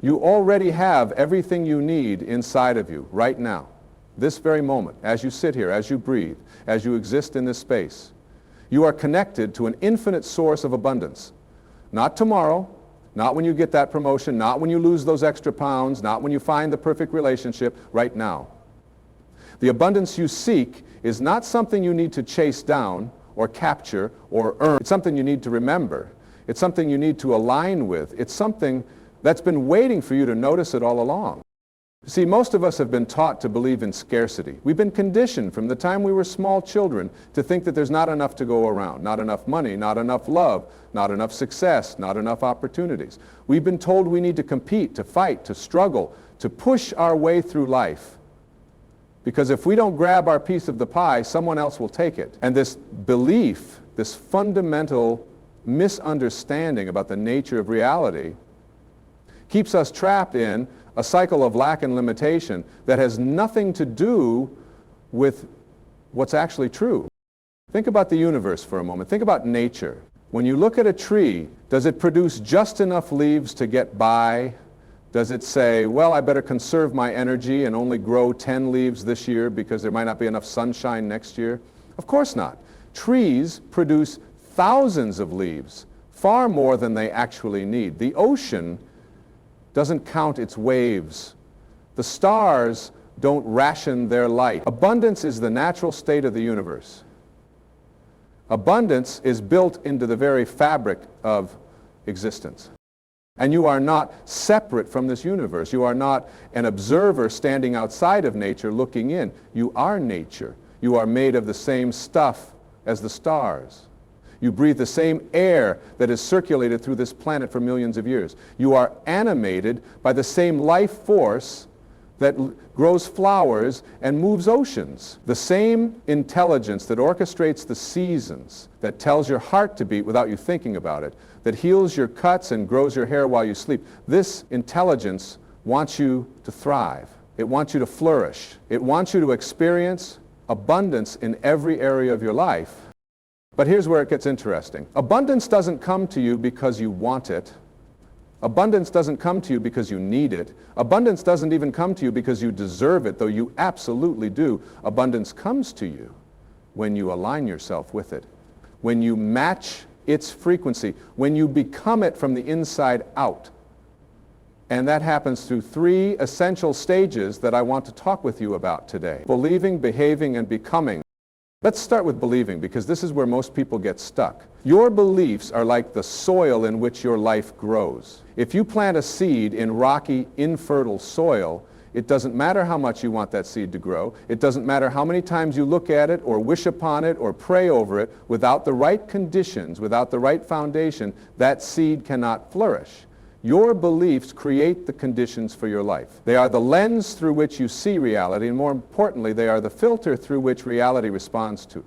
You already have everything you need inside of you right now, this very moment, as you sit here, as you breathe, as you exist in this space. You are connected to an infinite source of abundance. Not tomorrow, not when you get that promotion, not when you lose those extra pounds, not when you find the perfect relationship, right now. The abundance you seek is not something you need to chase down or capture or earn. It's something you need to remember. It's something you need to align with. It's something that's been waiting for you to notice it all along. See, most of us have been taught to believe in scarcity. We've been conditioned from the time we were small children to think that there's not enough to go around, not enough money, not enough love, not enough success, not enough opportunities. We've been told we need to compete, to fight, to struggle, to push our way through life. Because if we don't grab our piece of the pie, someone else will take it. And this belief, this fundamental misunderstanding about the nature of reality, keeps us trapped in a cycle of lack and limitation that has nothing to do with what's actually true. Think about the universe for a moment. Think about nature. When you look at a tree, does it produce just enough leaves to get by? Does it say, well, I better conserve my energy and only grow 10 leaves this year because there might not be enough sunshine next year? Of course not. Trees produce thousands of leaves, far more than they actually need. The ocean doesn't count its waves. The stars don't ration their light. Abundance is the natural state of the universe. Abundance is built into the very fabric of existence. And you are not separate from this universe. You are not an observer standing outside of nature looking in. You are nature. You are made of the same stuff as the stars. You breathe the same air that has circulated through this planet for millions of years. You are animated by the same life force that grows flowers and moves oceans. The same intelligence that orchestrates the seasons, that tells your heart to beat without you thinking about it, that heals your cuts and grows your hair while you sleep. This intelligence wants you to thrive. It wants you to flourish. It wants you to experience abundance in every area of your life. But here's where it gets interesting. Abundance doesn't come to you because you want it. Abundance doesn't come to you because you need it. Abundance doesn't even come to you because you deserve it, though you absolutely do. Abundance comes to you when you align yourself with it, when you match its frequency, when you become it from the inside out. And that happens through three essential stages that I want to talk with you about today: believing, behaving, and becoming. Let's start with believing, because this is where most people get stuck. Your beliefs are like the soil in which your life grows. If you plant a seed in rocky, infertile soil, it doesn't matter how much you want that seed to grow. It doesn't matter how many times you look at it or wish upon it or pray over it. Without the right conditions, without the right foundation, that seed cannot flourish. Your beliefs create the conditions for your life. They are the lens through which you see reality, and more importantly, they are the filter through which reality responds to.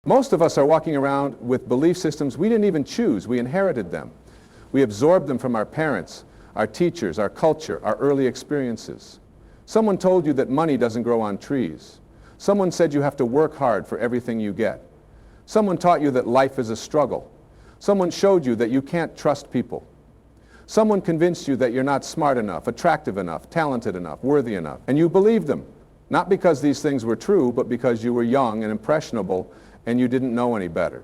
Most of us are walking around with belief systems we didn't even choose. We inherited them. We absorbed them from our parents, our teachers, our culture, our early experiences. Someone told you that money doesn't grow on trees. Someone said you have to work hard for everything you get. Someone taught you that life is a struggle. Someone showed you that you can't trust people. Someone convinced you that you're not smart enough, attractive enough, talented enough, worthy enough. And you believed them, not because these things were true, but because you were young and impressionable and you didn't know any better.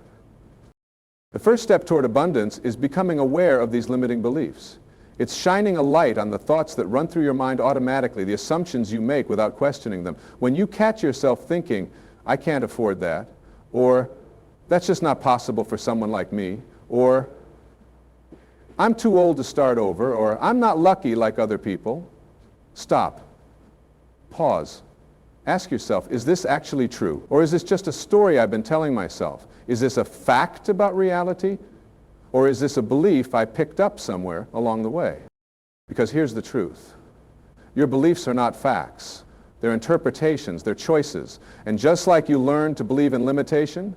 The first step toward abundance is becoming aware of these limiting beliefs. It's shining a light on the thoughts that run through your mind automatically, the assumptions you make without questioning them. When you catch yourself thinking, I can't afford that, or that's just not possible for someone like me, or I'm too old to start over, or I'm not lucky like other people, stop. Pause. Ask yourself, is this actually true? Or is this just a story I've been telling myself? Is this a fact about reality? Or is this a belief I picked up somewhere along the way? Because here's the truth. Your beliefs are not facts. They're interpretations, they're choices. And just like you learn to believe in limitation,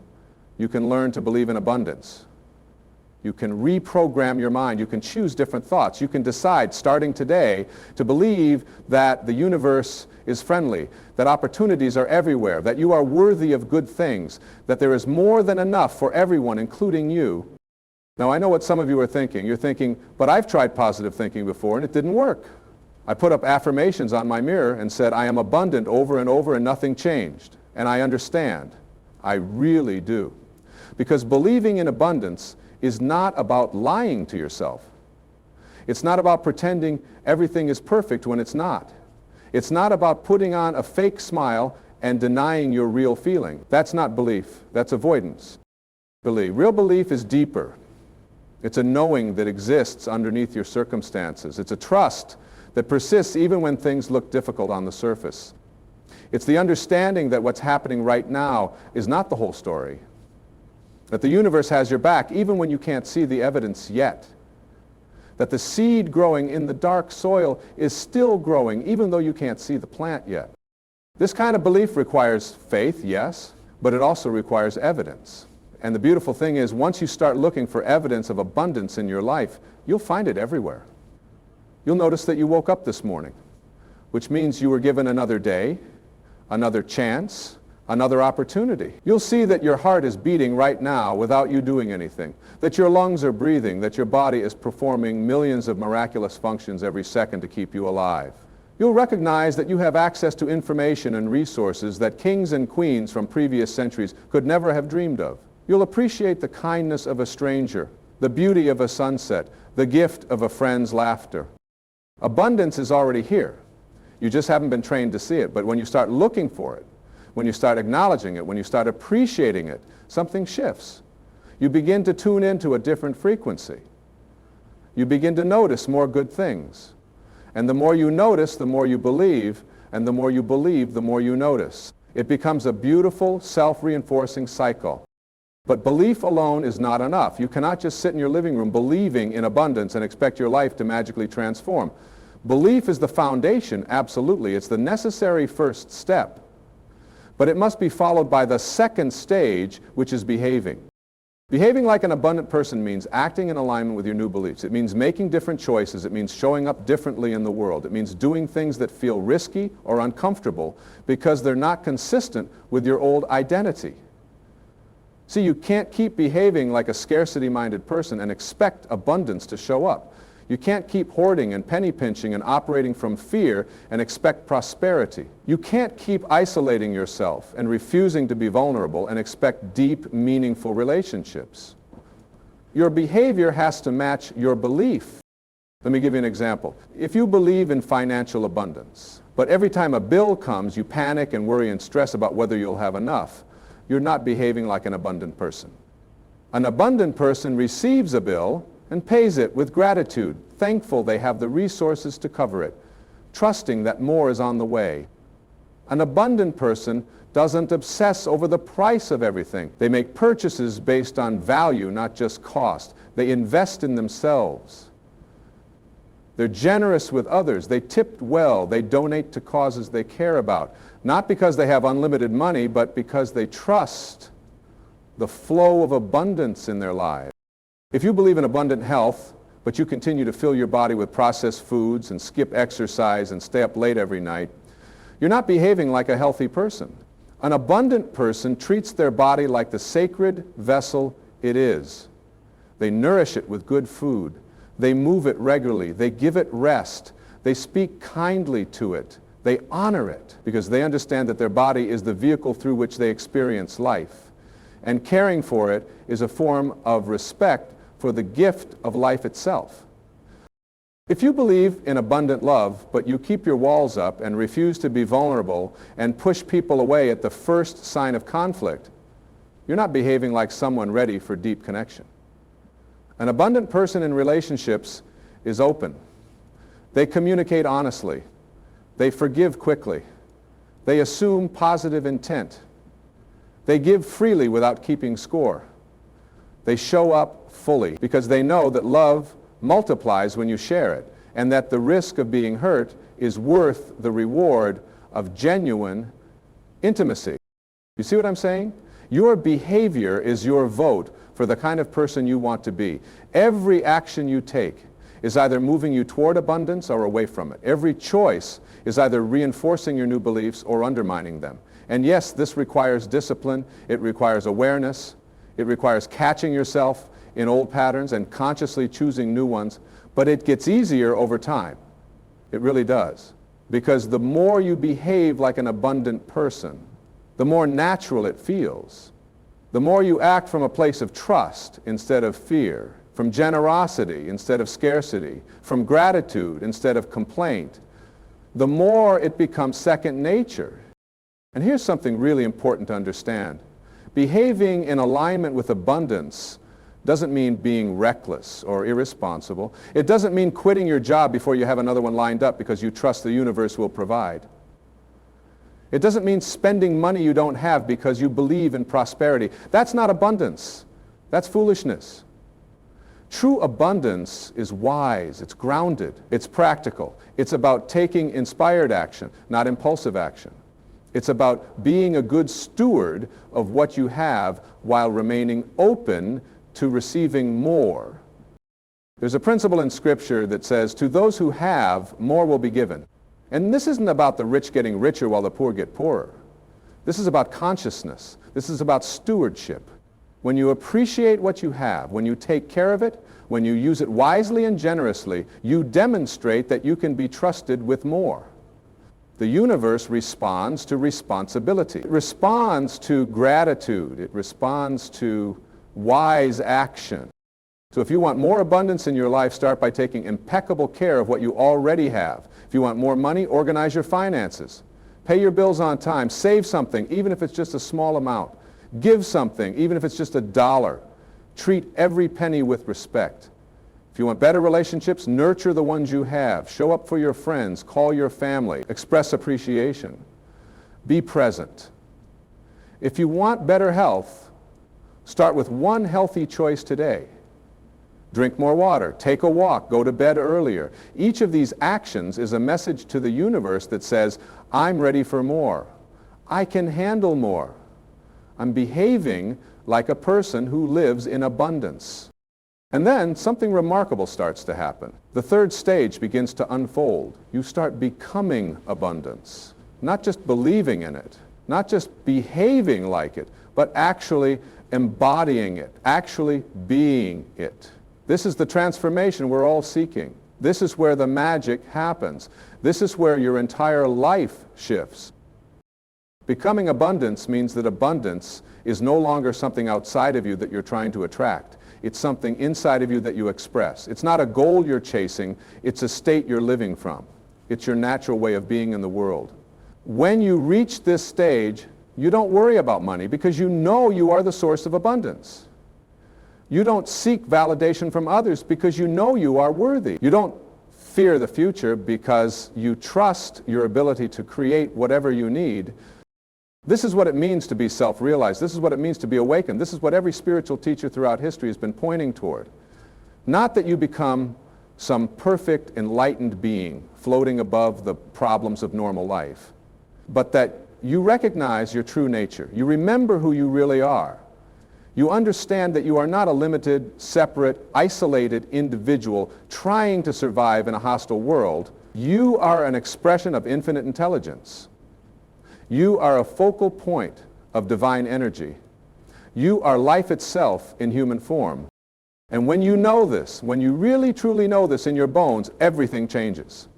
you can learn to believe in abundance. You can reprogram your mind. You can choose different thoughts. You can decide, starting today, to believe that the universe is friendly, that opportunities are everywhere, that you are worthy of good things, that there is more than enough for everyone, including you. Now, I know what some of you are thinking. You're thinking, but I've tried positive thinking before and it didn't work. I put up affirmations on my mirror and said, I am abundant over and over and nothing changed. And I understand. I really do. Because believing in abundance is not about lying to yourself. It's not about pretending everything is perfect when it's not. It's not about putting on a fake smile and denying your real feeling. That's not belief. That's avoidance. Real belief is deeper. It's a knowing that exists underneath your circumstances. It's a trust that persists even when things look difficult on the surface. It's the understanding that what's happening right now is not the whole story. That the universe has your back even when you can't see the evidence yet. That the seed growing in the dark soil is still growing even though you can't see the plant yet. This kind of belief requires faith, yes, but it also requires evidence. And the beautiful thing is, once you start looking for evidence of abundance in your life, you'll find it everywhere. You'll notice that you woke up this morning, which means you were given another day, another chance, another opportunity. You'll see that your heart is beating right now without you doing anything, that your lungs are breathing, that your body is performing millions of miraculous functions every second to keep you alive. You'll recognize that you have access to information and resources that kings and queens from previous centuries could never have dreamed of. You'll appreciate the kindness of a stranger, the beauty of a sunset, the gift of a friend's laughter. Abundance is already here. You just haven't been trained to see it. But when you start looking for it, when you start acknowledging it, when you start appreciating it, something shifts. You begin to tune into a different frequency. You begin to notice more good things. And the more you notice, the more you believe, and the more you believe, the more you notice. It becomes a beautiful, self-reinforcing cycle. But belief alone is not enough. You cannot just sit in your living room believing in abundance and expect your life to magically transform. Belief is the foundation, absolutely. It's the necessary first step. But it must be followed by the second stage, which is behaving. Behaving like an abundant person means acting in alignment with your new beliefs. It means making different choices. It means showing up differently in the world. It means doing things that feel risky or uncomfortable because they're not consistent with your old identity. See, you can't keep behaving like a scarcity-minded person and expect abundance to show up. You can't keep hoarding and penny pinching and operating from fear and expect prosperity. You can't keep isolating yourself and refusing to be vulnerable and expect deep, meaningful relationships. Your behavior has to match your belief. Let me give you an example. If you believe in financial abundance, but every time a bill comes, you panic and worry and stress about whether you'll have enough, you're not behaving like an abundant person. An abundant person receives a bill and pays it with gratitude, thankful they have the resources to cover it, trusting that more is on the way. An abundant person doesn't obsess over the price of everything. They make purchases based on value, not just cost. They invest in themselves. They're generous with others. They tip well. They donate to causes they care about. Not because they have unlimited money, but because they trust the flow of abundance in their lives. If you believe in abundant health, but you continue to fill your body with processed foods and skip exercise and stay up late every night, you're not behaving like a healthy person. An abundant person treats their body like the sacred vessel it is. They nourish it with good food. They move it regularly. They give it rest. They speak kindly to it. They honor it because they understand that their body is the vehicle through which they experience life. And caring for it is a form of respect for the gift of life itself. If you believe in abundant love, but you keep your walls up and refuse to be vulnerable and push people away at the first sign of conflict, you're not behaving like someone ready for deep connection. An abundant person in relationships is open. They communicate honestly. They forgive quickly. They assume positive intent. They give freely without keeping score. They show up fully because they know that love multiplies when you share it and that the risk of being hurt is worth the reward of genuine intimacy. You see what I'm saying? Your behavior is your vote for the kind of person you want to be. Every action you take is either moving you toward abundance or away from it. Every choice is either reinforcing your new beliefs or undermining them. And yes, this requires discipline, it requires awareness, it requires catching yourself, in old patterns and consciously choosing new ones, but it gets easier over time. It really does. Because the more you behave like an abundant person, the more natural it feels. The more you act from a place of trust instead of fear, from generosity instead of scarcity, from gratitude instead of complaint, the more it becomes second nature. And here's something really important to understand. Behaving in alignment with abundance doesn't mean being reckless or irresponsible. It doesn't mean quitting your job before you have another one lined up because you trust the universe will provide. It doesn't mean spending money you don't have because you believe in prosperity. That's not abundance. That's foolishness. True abundance is wise, it's grounded, it's practical. It's about taking inspired action, not impulsive action. It's about being a good steward of what you have while remaining open to receiving more. There's a principle in Scripture that says, to those who have, more will be given. And this isn't about the rich getting richer while the poor get poorer. This is about consciousness. This is about stewardship. When you appreciate what you have, when you take care of it, when you use it wisely and generously, you demonstrate that you can be trusted with more. The universe responds to responsibility. It responds to gratitude. It responds to wise action. So if you want more abundance in your life, start by taking impeccable care of what you already have. If you want more money, organize your finances. Pay your bills on time. Save something, even if it's just a small amount. Give something, even if it's just $1. Treat every penny with respect. If you want better relationships, nurture the ones you have. Show up for your friends. Call your family. Express appreciation. Be present. If you want better health, start with one healthy choice today. Drink more water, take a walk, go to bed earlier. Each of these actions is a message to the universe that says, I'm ready for more. I can handle more. I'm behaving like a person who lives in abundance. And then something remarkable starts to happen. The third stage begins to unfold. You start becoming abundance, not just believing in it, not just behaving like it, but actually embodying it, actually being it. This is the transformation we're all seeking. This is where the magic happens. This is where your entire life shifts. Becoming abundance means that abundance is no longer something outside of you that you're trying to attract. It's something inside of you that you express. It's not a goal you're chasing, it's a state you're living from. It's your natural way of being in the world. When you reach this stage, you don't worry about money because you know you are the source of abundance. You don't seek validation from others because you know you are worthy. You don't fear the future because you trust your ability to create whatever you need. This is what it means to be self-realized. This is what it means to be awakened. This is what every spiritual teacher throughout history has been pointing toward. Not that you become some perfect, enlightened being floating above the problems of normal life, but that you recognize your true nature. You remember who you really are. You understand that you are not a limited, separate, isolated individual trying to survive in a hostile world. You are an expression of infinite intelligence. You are a focal point of divine energy. You are life itself in human form. And when you know this, when you really truly know this in your bones, everything changes.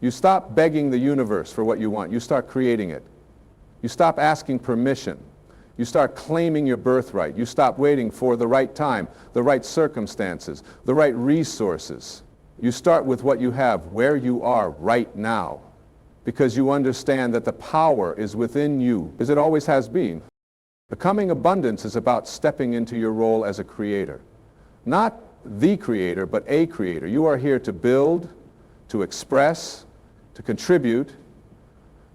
You stop begging the universe for what you want. You start creating it. You stop asking permission. You start claiming your birthright. You stop waiting for the right time, the right circumstances, the right resources. You start with what you have, where you are right now, because you understand that the power is within you, as it always has been. Becoming abundance is about stepping into your role as a creator. Not the creator, but a creator. You are here to build, to express, to contribute,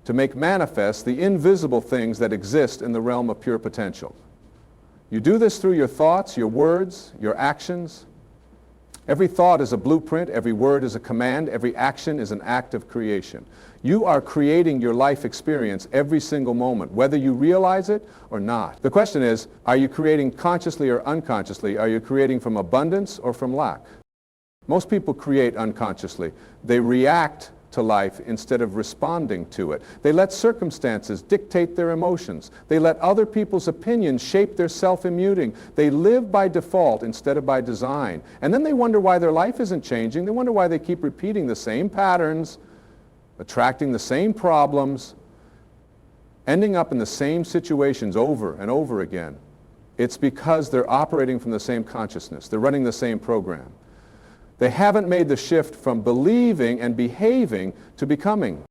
to make manifest the invisible things that exist in the realm of pure potential. You do this through your thoughts, your words, your actions. Every thought is a blueprint, every word is a command, every action is an act of creation. You are creating your life experience every single moment, whether you realize it or not. The question is, are you creating consciously or unconsciously? Are you creating from abundance or from lack? Most people create unconsciously. They react to life instead of responding to it. They let circumstances dictate their emotions. They let other people's opinions shape their self-immuting. They live by default instead of by design. And then they wonder why their life isn't changing. They wonder why they keep repeating the same patterns, attracting the same problems, ending up in the same situations over and over again. It's because they're operating from the same consciousness. They're running the same program. They haven't made the shift from believing and behaving to becoming.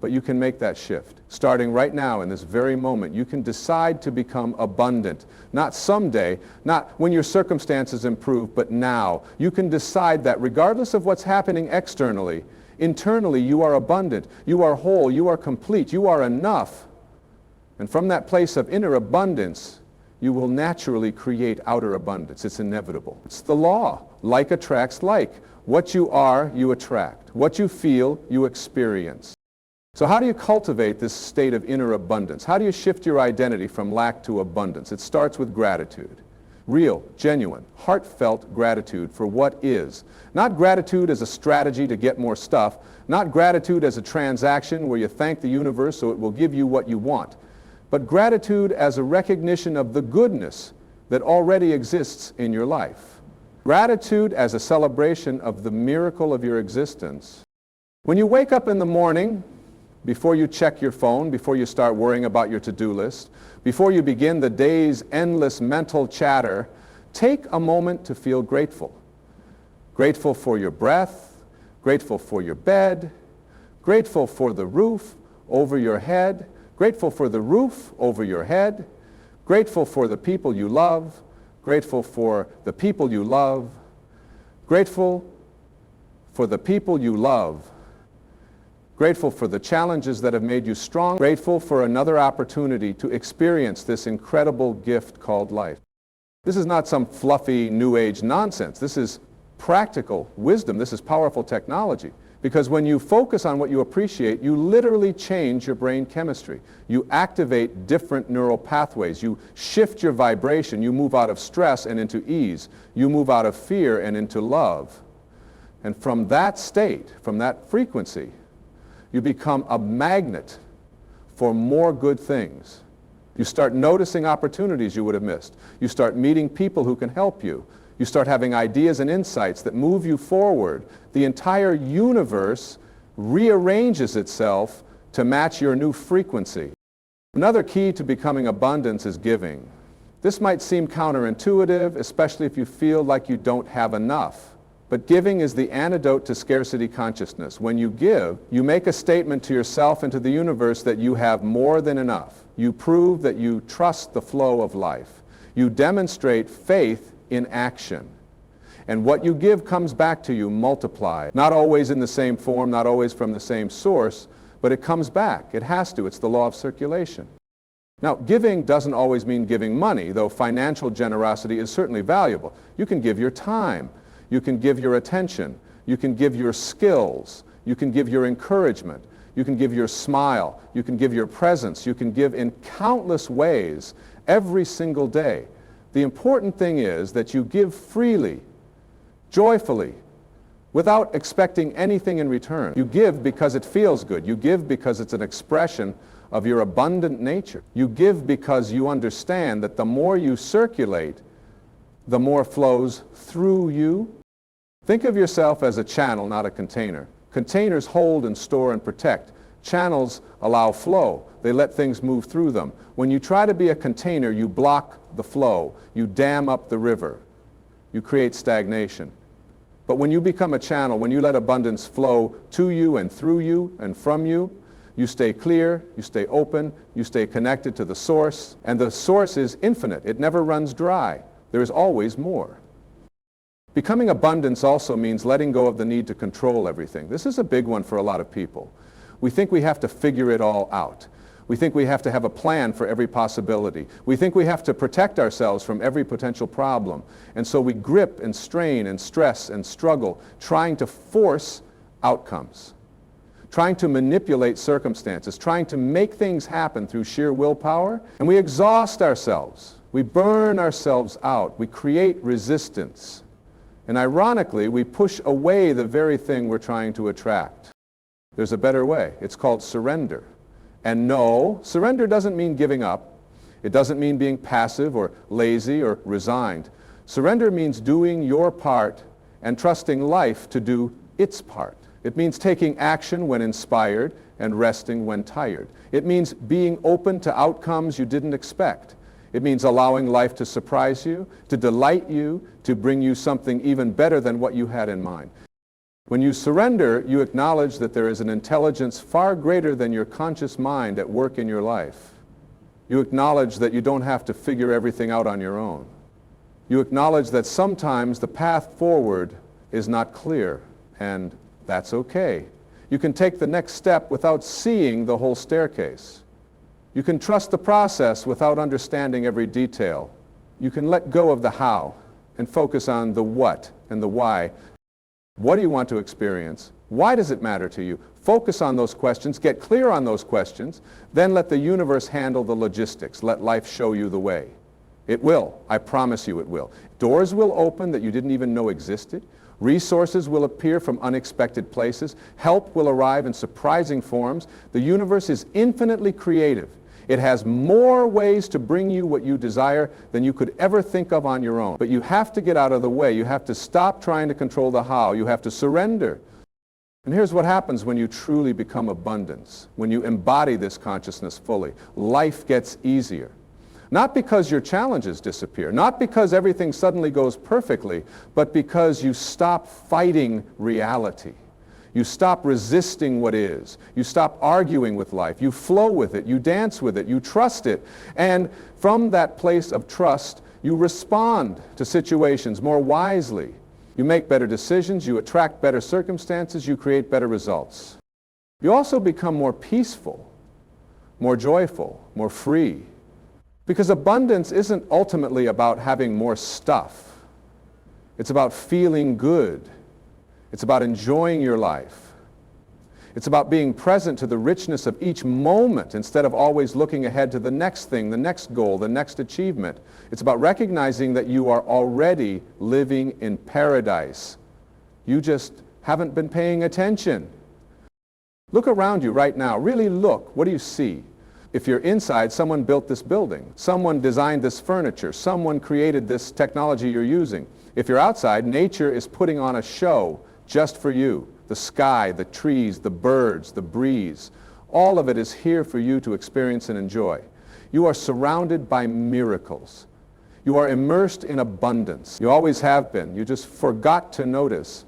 But you can make that shift. Starting right now in this very moment, you can decide to become abundant. Not someday, not when your circumstances improve, but now. You can decide that regardless of what's happening externally, internally you are abundant, you are whole, you are complete, you are enough. And from that place of inner abundance, you will naturally create outer abundance. It's inevitable. It's the law. Like attracts like. What you are, you attract. What you feel, you experience. So how do you cultivate this state of inner abundance? How do you shift your identity from lack to abundance? It starts with gratitude. Real, genuine, heartfelt gratitude for what is. Not gratitude as a strategy to get more stuff. Not gratitude as a transaction where you thank the universe so it will give you what you want. But gratitude as a recognition of the goodness that already exists in your life. Gratitude as a celebration of the miracle of your existence. When you wake up in the morning, before you check your phone, before you start worrying about your to-do list, before you begin the day's endless mental chatter, take a moment to feel grateful. Grateful for your breath, grateful for your bed, grateful for the roof over your head, grateful for the roof over your head, grateful for the people you love, grateful for the people you love, grateful for the people you love, grateful for the challenges that have made you strong, grateful for another opportunity to experience this incredible gift called life. This is not some fluffy New Age nonsense. This is practical wisdom. This is powerful technology. Because when you focus on what you appreciate, you literally change your brain chemistry. You activate different neural pathways. You shift your vibration. You move out of stress and into ease. You move out of fear and into love. And from that state, from that frequency, you become a magnet for more good things. You start noticing opportunities you would have missed. You start meeting people who can help you. You start having ideas and insights that move you forward. The entire universe rearranges itself to match your new frequency. Another key to becoming abundance is giving. This might seem counterintuitive, especially if you feel like you don't have enough. But giving is the antidote to scarcity consciousness. When you give, you make a statement to yourself and to the universe that you have more than enough. You prove that you trust the flow of life. You demonstrate faith in action. And what you give comes back to you multiplied. Not always in the same form, not always from the same source, but it comes back. It has to. It's the law of circulation. Now, giving doesn't always mean giving money, though financial generosity is certainly valuable. You can give your time. You can give your attention. You can give your skills. You can give your encouragement. You can give your smile. You can give your presence. You can give in countless ways every single day. The important thing is that you give freely, joyfully, without expecting anything in return. You give because it feels good. You give because it's an expression of your abundant nature. You give because you understand that the more you circulate, the more flows through you. Think of yourself as a channel, not a container. Containers hold and store and protect. Channels allow flow. They let things move through them. When you try to be a container, you block the flow. You dam up the river. You create stagnation. But when you become a channel, when you let abundance flow to you and through you and from you, you stay clear, you stay open, you stay connected to the source, and the source is infinite. It never runs dry. There is always more. Becoming abundance also means letting go of the need to control everything. This is a big one for a lot of people. We think we have to figure it all out. We think we have to have a plan for every possibility. We think we have to protect ourselves from every potential problem. And so we grip and strain and stress and struggle, trying to force outcomes, trying to manipulate circumstances, trying to make things happen through sheer willpower. And we exhaust ourselves. We burn ourselves out. We create resistance. And ironically, we push away the very thing we're trying to attract. There's a better way. It's called surrender. And no, surrender doesn't mean giving up. It doesn't mean being passive or lazy or resigned. Surrender means doing your part and trusting life to do its part. It means taking action when inspired and resting when tired. It means being open to outcomes you didn't expect. It means allowing life to surprise you, to delight you, to bring you something even better than what you had in mind. When you surrender, you acknowledge that there is an intelligence far greater than your conscious mind at work in your life. You acknowledge that you don't have to figure everything out on your own. You acknowledge that sometimes the path forward is not clear, and that's okay. You can take the next step without seeing the whole staircase. You can trust the process without understanding every detail. You can let go of the how and focus on the what and the why. What do you want to experience? Why does it matter to you? Focus on those questions, get clear on those questions, then let the universe handle the logistics. Let life show you the way. It will. I promise you it will. Doors will open that you didn't even know existed. Resources will appear from unexpected places. Help will arrive in surprising forms. The universe is infinitely creative. It has more ways to bring you what you desire than you could ever think of on your own. But you have to get out of the way. You have to stop trying to control the how. You have to surrender. And here's what happens when you truly become abundance, when you embody this consciousness fully. Life gets easier. Not because your challenges disappear, not because everything suddenly goes perfectly, but because you stop fighting reality. You stop resisting what is. You stop arguing with life. You flow with it. You dance with it. You trust it. And from that place of trust, you respond to situations more wisely. You make better decisions. You attract better circumstances. You create better results. You also become more peaceful, more joyful, more free. Because abundance isn't ultimately about having more stuff. It's about feeling good. It's about enjoying your life. It's about being present to the richness of each moment instead of always looking ahead to the next thing, the next goal, the next achievement. It's about recognizing that you are already living in paradise. You just haven't been paying attention. Look around you right now. Really look. What do you see? If you're inside, someone built this building. Someone designed this furniture. Someone created this technology you're using. If you're outside, nature is putting on a show just for you. The sky, the trees, the birds, the breeze, all of it is here for you to experience and enjoy. You are surrounded by miracles. You are immersed in abundance. You always have been. You just forgot to notice.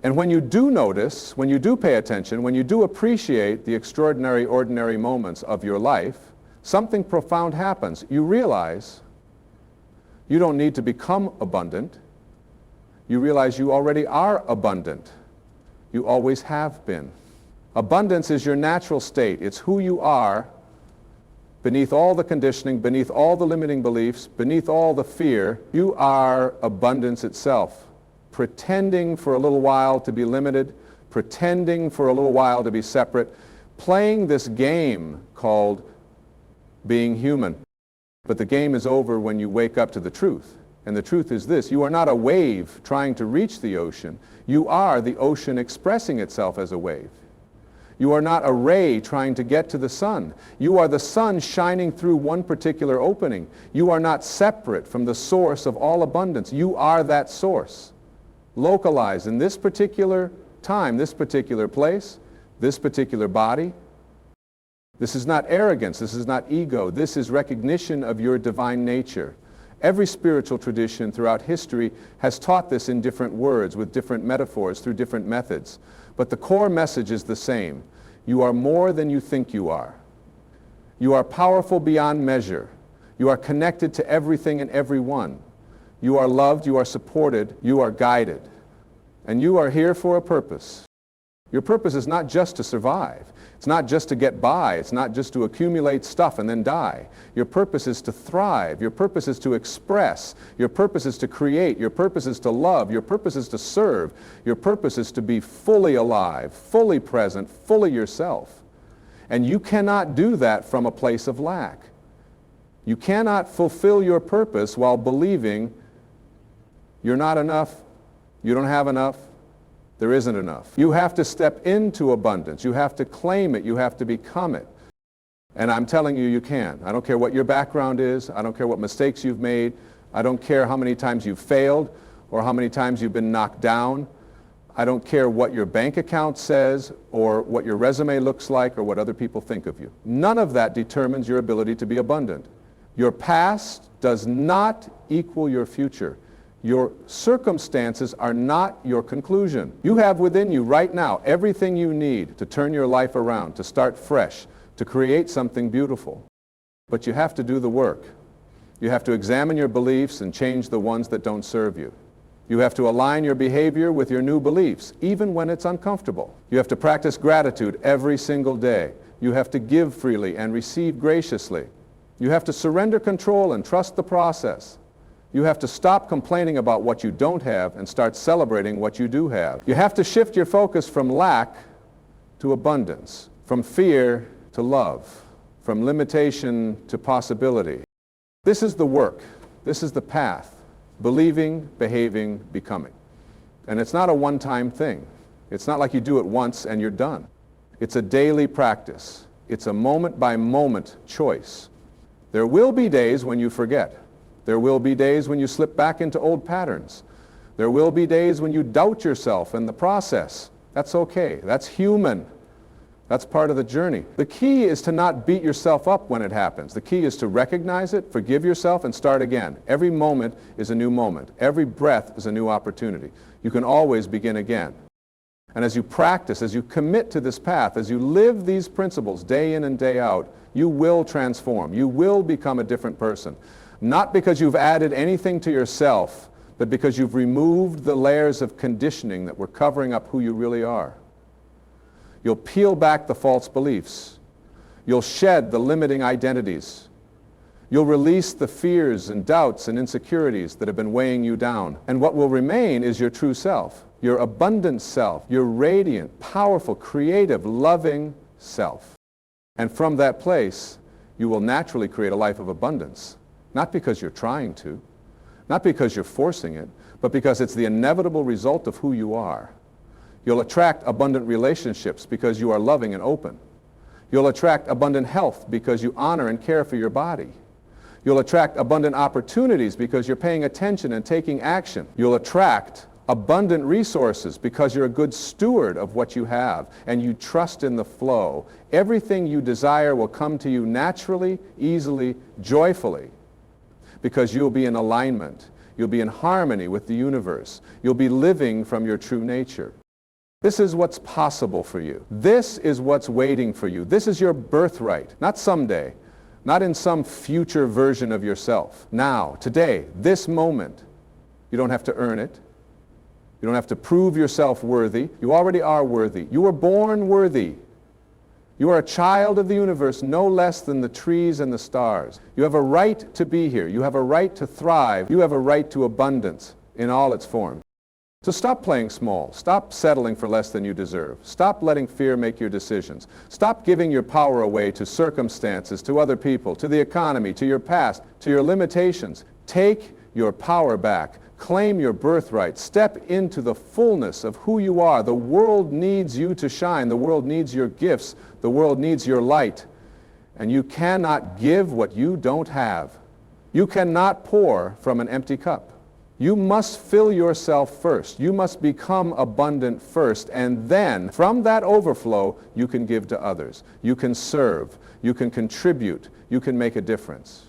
And when you do notice, when you do pay attention, when you do appreciate the extraordinary, ordinary moments of your life, something profound happens. You realize you don't need to become abundant. You realize you already are abundant. You always have been. Abundance is your natural state. It's who you are beneath all the conditioning, beneath all the limiting beliefs, beneath all the fear. You are abundance itself, pretending for a little while to be limited, pretending for a little while to be separate, playing this game called being human. But the game is over when you wake up to the truth. And the truth is this: you are not a wave trying to reach the ocean. You are the ocean expressing itself as a wave. You are not a ray trying to get to the sun. You are the sun shining through one particular opening. You are not separate from the source of all abundance. You are that source, localized in this particular time, this particular place, this particular body. This is not arrogance. This is not ego. This is recognition of your divine nature. Every spiritual tradition throughout history has taught this in different words, with different metaphors, through different methods. But the core message is the same. You are more than you think you are. You are powerful beyond measure. You are connected to everything and everyone. You are loved, you are supported, you are guided. And you are here for a purpose. Your purpose is not just to survive. It's not just to get by. It's not just to accumulate stuff and then die. Your purpose is to thrive. Your purpose is to express. Your purpose is to create. Your purpose is to love. Your purpose is to serve. Your purpose is to be fully alive, fully present, fully yourself. And you cannot do that from a place of lack. You cannot fulfill your purpose while believing you're not enough, you don't have enough, There isn't enough. You have to step into abundance. You have to claim it. You have to become it. And I'm telling you, you can. I don't care what your background is. I don't care what mistakes you've made. I don't care how many times you've failed or how many times you've been knocked down. I don't care what your bank account says or what your resume looks like or what other people think of you. None of that determines your ability to be abundant. Your past does not equal your future. Your circumstances are not your conclusion. You have within you right now everything you need to turn your life around, to start fresh, to create something beautiful. But you have to do the work. You have to examine your beliefs and change the ones that don't serve you. You have to align your behavior with your new beliefs, even when it's uncomfortable. You have to practice gratitude every single day. You have to give freely and receive graciously. You have to surrender control and trust the process. You have to stop complaining about what you don't have and start celebrating what you do have. You have to shift your focus from lack to abundance, from fear to love, from limitation to possibility. This is the work. This is the path. Believing, behaving, becoming. And it's not a one-time thing. It's not like you do it once and you're done. It's a daily practice. It's a moment-by-moment choice. There will be days when you forget. There will be days when you slip back into old patterns. There will be days when you doubt yourself in the process. That's okay. That's human. That's part of the journey. The key is to not beat yourself up when it happens. The key is to recognize it, forgive yourself, and start again. Every moment is a new moment. Every breath is a new opportunity. You can always begin again. And as you practice, as you commit to this path, as you live these principles day in and day out, you will transform. You will become a different person. Not because you've added anything to yourself, but because you've removed the layers of conditioning that were covering up who you really are. You'll peel back the false beliefs. You'll shed the limiting identities. You'll release the fears and doubts and insecurities that have been weighing you down. And what will remain is your true self, your abundant self, your radiant, powerful, creative, loving self. And from that place, you will naturally create a life of abundance. Not because you're trying to, not because you're forcing it, but because it's the inevitable result of who you are. You'll attract abundant relationships because you are loving and open. You'll attract abundant health because you honor and care for your body. You'll attract abundant opportunities because you're paying attention and taking action. You'll attract abundant resources because you're a good steward of what you have and you trust in the flow. Everything you desire will come to you naturally, easily, joyfully, because you'll be in alignment. You'll be in harmony with the universe. You'll be living from your true nature. This is what's possible for you. This is what's waiting for you. This is your birthright, not someday, not in some future version of yourself. Now, today, this moment. You don't have to earn it. You don't have to prove yourself worthy. You already are worthy. You were born worthy. You are a child of the universe, no less than the trees and the stars. You have a right to be here. You have a right to thrive. You have a right to abundance in all its forms. So stop playing small. Stop settling for less than you deserve. Stop letting fear make your decisions. Stop giving your power away to circumstances, to other people, to the economy, to your past, to your limitations. Take your power back. Claim your birthright. Step into the fullness of who you are. The world needs you to shine. The world needs your gifts. The world needs your light. And you cannot give what you don't have. You cannot pour from an empty cup. You must fill yourself first. You must become abundant first, and then from that overflow you can give to others. You can serve. You can contribute. You can make a difference.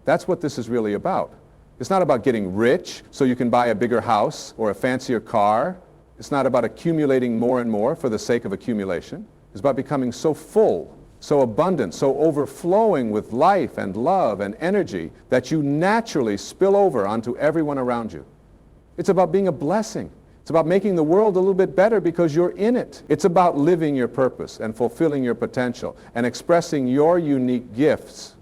That's what this is really about. It's not about getting rich so you can buy a bigger house or a fancier car. It's not about accumulating more and more for the sake of accumulation. It's about becoming so full, so abundant, so overflowing with life and love and energy that you naturally spill over onto everyone around you. It's about being a blessing. It's about making the world a little bit better because you're in it. It's about living your purpose and fulfilling your potential and expressing your unique gifts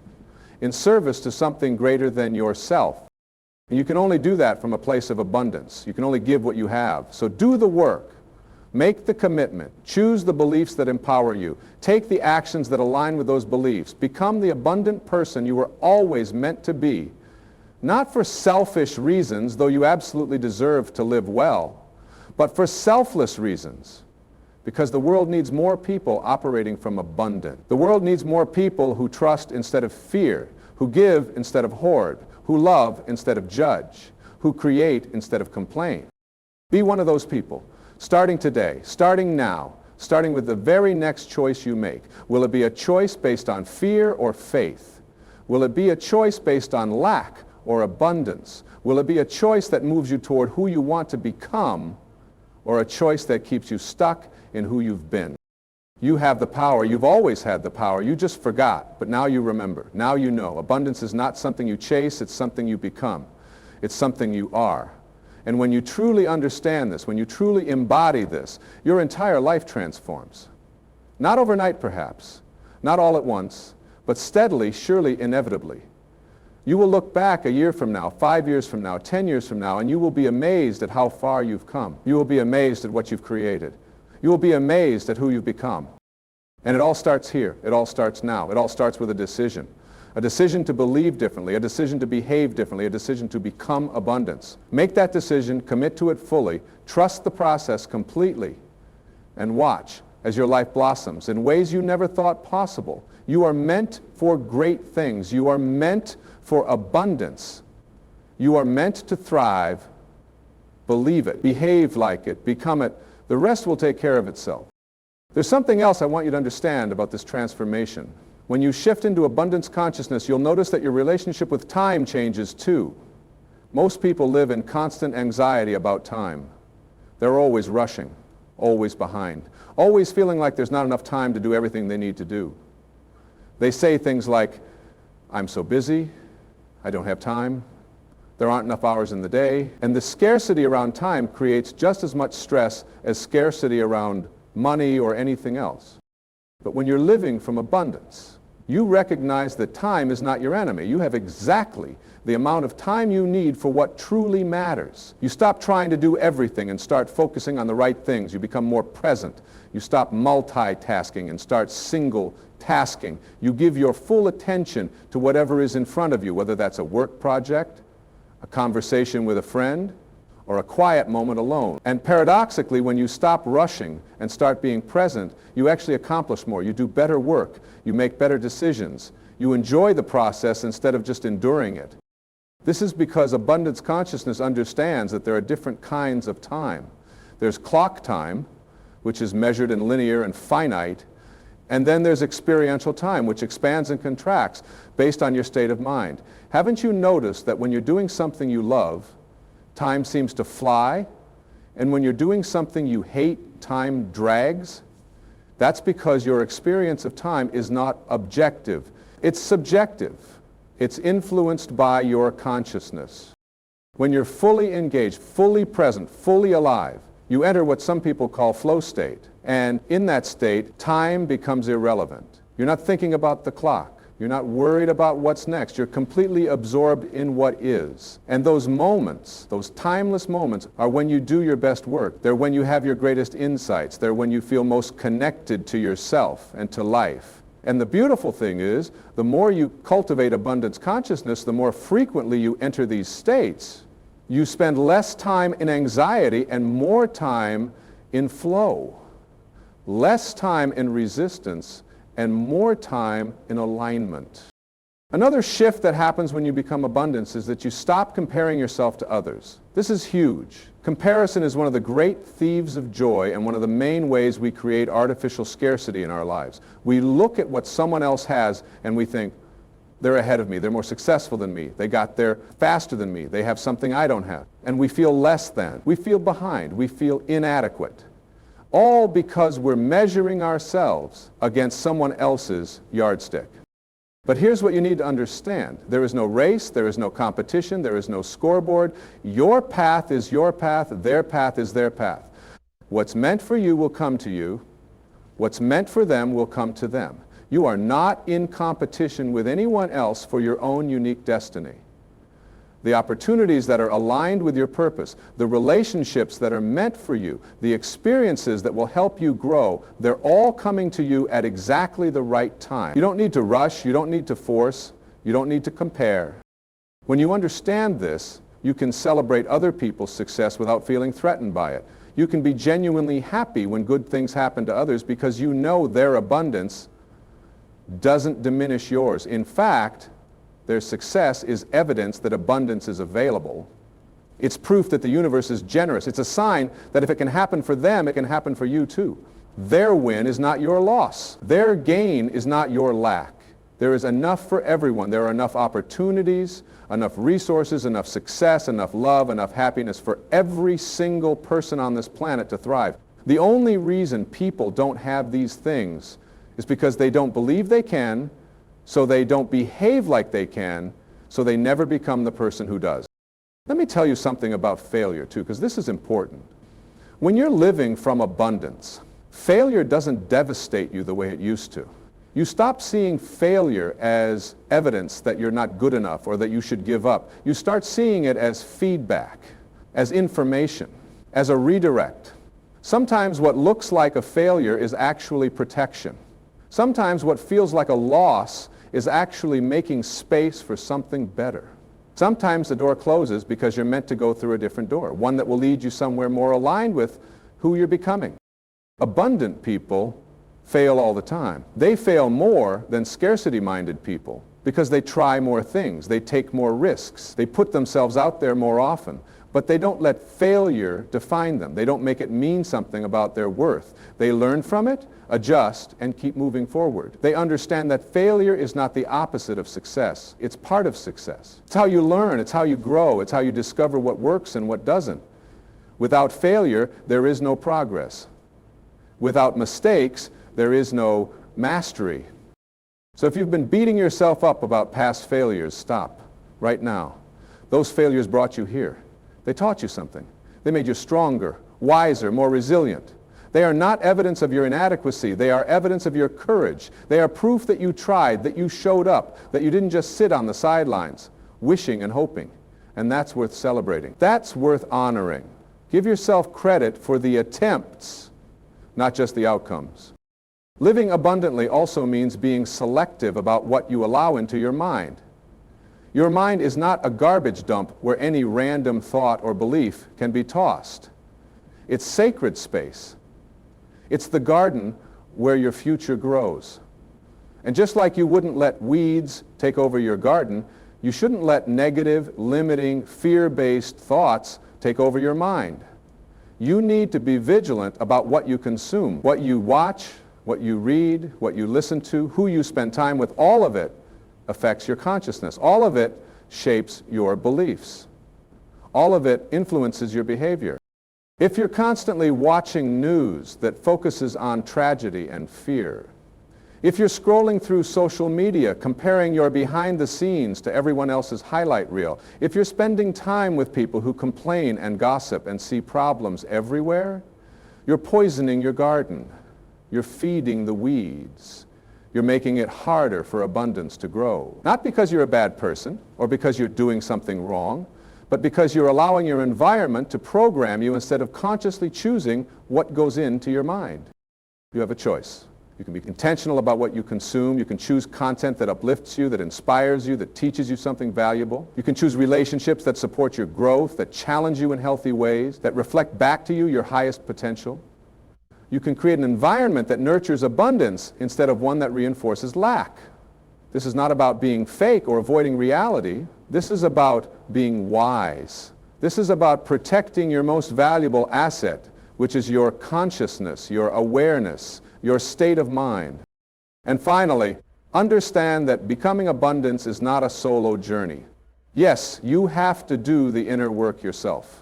in service to something greater than yourself. And you can only do that from a place of abundance. You can only give what you have. So do the work. Make the commitment. Choose the beliefs that empower you. Take the actions that align with those beliefs. Become the abundant person you were always meant to be. Not for selfish reasons, though you absolutely deserve to live well, but for selfless reasons. Because the world needs more people operating from abundance. The world needs more people who trust instead of fear, who give instead of hoard, who love instead of judge, who create instead of complain. Be one of those people, starting today, starting now, starting with the very next choice you make. Will it be a choice based on fear or faith? Will it be a choice based on lack or abundance? Will it be a choice that moves you toward who you want to become, or a choice that keeps you stuck in who you've been? You have the power. You've always had the power. You just forgot, but now you remember. Now you know. Abundance is not something you chase, it's something you become. It's something you are. And when you truly understand this, when you truly embody this, your entire life transforms. Not overnight, perhaps, not all at once, but steadily, surely, inevitably. You will look back a year from now, 5 years from now, 10 years from now, and you will be amazed at how far you've come. You will be amazed at what you've created. You will be amazed at who you've become. And it all starts here. It all starts now. It all starts with a decision. A decision to believe differently, a decision to behave differently, a decision to become abundance. Make that decision, commit to it fully, trust the process completely, and watch as your life blossoms in ways you never thought possible. You are meant for great things. You are meant for abundance. You are meant to thrive. Believe it, behave like it, become it. The rest will take care of itself. There's something else I want you to understand about this transformation. When you shift into abundance consciousness, you'll notice that your relationship with time changes too. Most people live in constant anxiety about time. They're always rushing, always behind, always feeling like there's not enough time to do everything they need to do. They say things like, I'm so busy, I don't have time, there aren't enough hours in the day. And the scarcity around time creates just as much stress as scarcity around money or anything else. But when you're living from abundance, you recognize that time is not your enemy. You have exactly the amount of time you need for what truly matters. You stop trying to do everything and start focusing on the right things. You become more present. You stop multitasking and start single tasking. You give your full attention to whatever is in front of you, whether that's a work project, a conversation with a friend, or a quiet moment alone. And paradoxically, when you stop rushing and start being present, you actually accomplish more. You do better work. You make better decisions. You enjoy the process instead of just enduring it. This is because abundance consciousness understands that there are different kinds of time. There's clock time, which is measured in linear and finite, and then there's experiential time, which expands and contracts based on your state of mind. Haven't you noticed that when you're doing something you love, time seems to fly, and when you're doing something you hate, time drags? That's because your experience of time is not objective. It's subjective. It's influenced by your consciousness. When you're fully engaged, fully present, fully alive, you enter what some people call flow state. And in that state, time becomes irrelevant. You're not thinking about the clock. You're not worried about what's next. You're completely absorbed in what is. And those moments, those timeless moments, are when you do your best work. They're when you have your greatest insights. They're when you feel most connected to yourself and to life. And the beautiful thing is, the more you cultivate abundance consciousness, the more frequently you enter these states, you spend less time in anxiety and more time in flow. Less time in resistance and more time in alignment. Another shift that happens when you become abundance is that you stop comparing yourself to others. This is huge. Comparison is one of the great thieves of joy and one of the main ways we create artificial scarcity in our lives. We look at what someone else has and we think, they're ahead of me, they're more successful than me, they got there faster than me, they have something I don't have. And we feel less than, we feel behind, we feel inadequate. All because we're measuring ourselves against someone else's yardstick. But here's what you need to understand. There is no race, there is no competition, there is no scoreboard. Your path is your path, their path is their path. What's meant for you will come to you. What's meant for them will come to them. You are not in competition with anyone else for your own unique destiny. The opportunities that are aligned with your purpose, the relationships that are meant for you, the experiences that will help you grow, they're all coming to you at exactly the right time. You don't need to rush, you don't need to force, you don't need to compare. When you understand this, you can celebrate other people's success without feeling threatened by it. You can be genuinely happy when good things happen to others because you know their abundance doesn't diminish yours. In fact, their success is evidence that abundance is available. It's proof that the universe is generous. It's a sign that if it can happen for them, it can happen for you too. Their win is not your loss. Their gain is not your lack. There is enough for everyone. There are enough opportunities, enough resources, enough success, enough love, enough happiness for every single person on this planet to thrive. The only reason people don't have these things is because they don't believe they can, so they don't behave like they can, so they never become the person who does. Let me tell you something about failure too, because this is important. When you're living from abundance, failure doesn't devastate you the way it used to. You stop seeing failure as evidence that you're not good enough or that you should give up. You start seeing it as feedback, as information, as a redirect. Sometimes what looks like a failure is actually protection. Sometimes what feels like a loss is actually making space for something better. Sometimes the door closes because you're meant to go through a different door, one that will lead you somewhere more aligned with who you're becoming. Abundant people fail all the time. They fail more than scarcity-minded people because they try more things, they take more risks, they put themselves out there more often, but they don't let failure define them. They don't make it mean something about their worth. They learn from it, adjust, and keep moving forward. They understand that failure is not the opposite of success. It's part of success. It's how you learn, it's how you grow, it's how you discover what works and what doesn't. Without failure, there is no progress. Without mistakes, there is no mastery. So if you've been beating yourself up about past failures, stop right now. Those failures brought you here. They taught you something. They made you stronger, wiser, more resilient. They are not evidence of your inadequacy. They are evidence of your courage. They are proof that you tried, that you showed up, that you didn't just sit on the sidelines, wishing and hoping. And that's worth celebrating. That's worth honoring. Give yourself credit for the attempts, not just the outcomes. Living abundantly also means being selective about what you allow into your mind. Your mind is not a garbage dump where any random thought or belief can be tossed. It's sacred space. It's the garden where your future grows. And just like you wouldn't let weeds take over your garden, you shouldn't let negative, limiting, fear-based thoughts take over your mind. You need to be vigilant about what you consume, what you watch, what you read, what you listen to, who you spend time with. All of it affects your consciousness. All of it shapes your beliefs. All of it influences your behavior. If you're constantly watching news that focuses on tragedy and fear, if you're scrolling through social media comparing your behind the scenes to everyone else's highlight reel, if you're spending time with people who complain and gossip and see problems everywhere, you're poisoning your garden. You're feeding the weeds. You're making it harder for abundance to grow. Not because you're a bad person or because you're doing something wrong, but because you're allowing your environment to program you instead of consciously choosing what goes into your mind. You have a choice. You can be intentional about what you consume. You can choose content that uplifts you, that inspires you, that teaches you something valuable. You can choose relationships that support your growth, that challenge you in healthy ways, that reflect back to you your highest potential. You can create an environment that nurtures abundance instead of one that reinforces lack. This is not about being fake or avoiding reality. This is about being wise. This is about protecting your most valuable asset, which is your consciousness, your awareness, your state of mind. And finally, understand that becoming abundance is not a solo journey. Yes, you have to do the inner work yourself.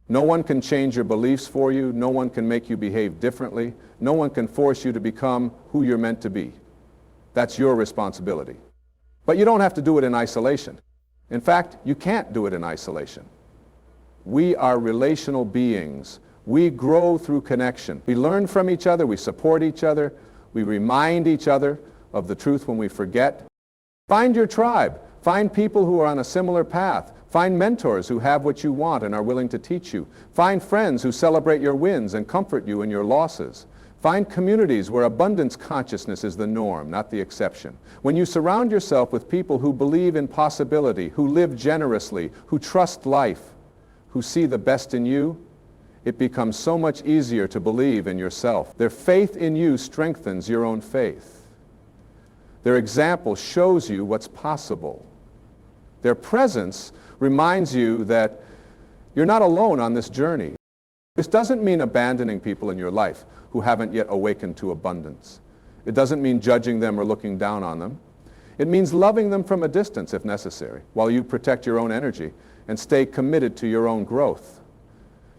No one can change your beliefs for you. No one can make you behave differently. No one can force you to become who you're meant to be. That's your responsibility. But you don't have to do it in isolation. In fact, you can't do it in isolation. We are relational beings. We grow through connection. We learn from each other. We support each other. We remind each other of the truth when we forget. Find your tribe. Find people who are on a similar path. Find mentors who have what you want and are willing to teach you. Find friends who celebrate your wins and comfort you in your losses. Find communities where abundance consciousness is the norm, not the exception. When you surround yourself with people who believe in possibility, who live generously, who trust life, who see the best in you, it becomes so much easier to believe in yourself. Their faith in you strengthens your own faith. Their example shows you what's possible. Their presence reminds you that you're not alone on this journey. This doesn't mean abandoning people in your life who haven't yet awakened to abundance. It doesn't mean judging them or looking down on them. It means loving them from a distance if necessary, while you protect your own energy and stay committed to your own growth.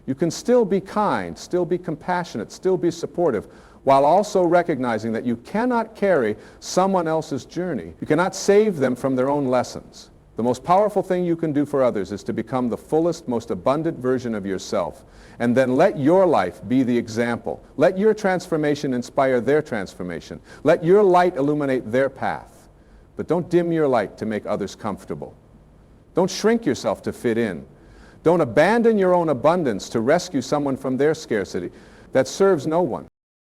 You can still be kind, still be compassionate, still be supportive, while also recognizing that you cannot carry someone else's journey. You cannot save them from their own lessons. The most powerful thing you can do for others is to become the fullest, most abundant version of yourself. And then let your life be the example. Let your transformation inspire their transformation. Let your light illuminate their path. But don't dim your light to make others comfortable. Don't shrink yourself to fit in. Don't abandon your own abundance to rescue someone from their scarcity. That serves no one.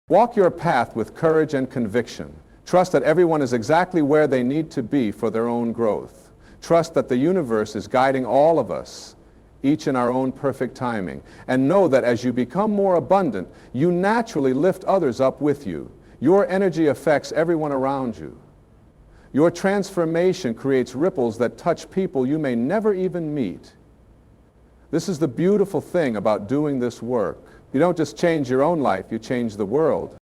Walk your path with courage and conviction. Trust that everyone is exactly where they need to be for their own growth. Trust that the universe is guiding all of us, each in our own perfect timing. And know that as you become more abundant, you naturally lift others up with you. Your energy affects everyone around you. Your transformation creates ripples that touch people you may never even meet. This is the beautiful thing about doing this work. You don't just change your own life, you change the world.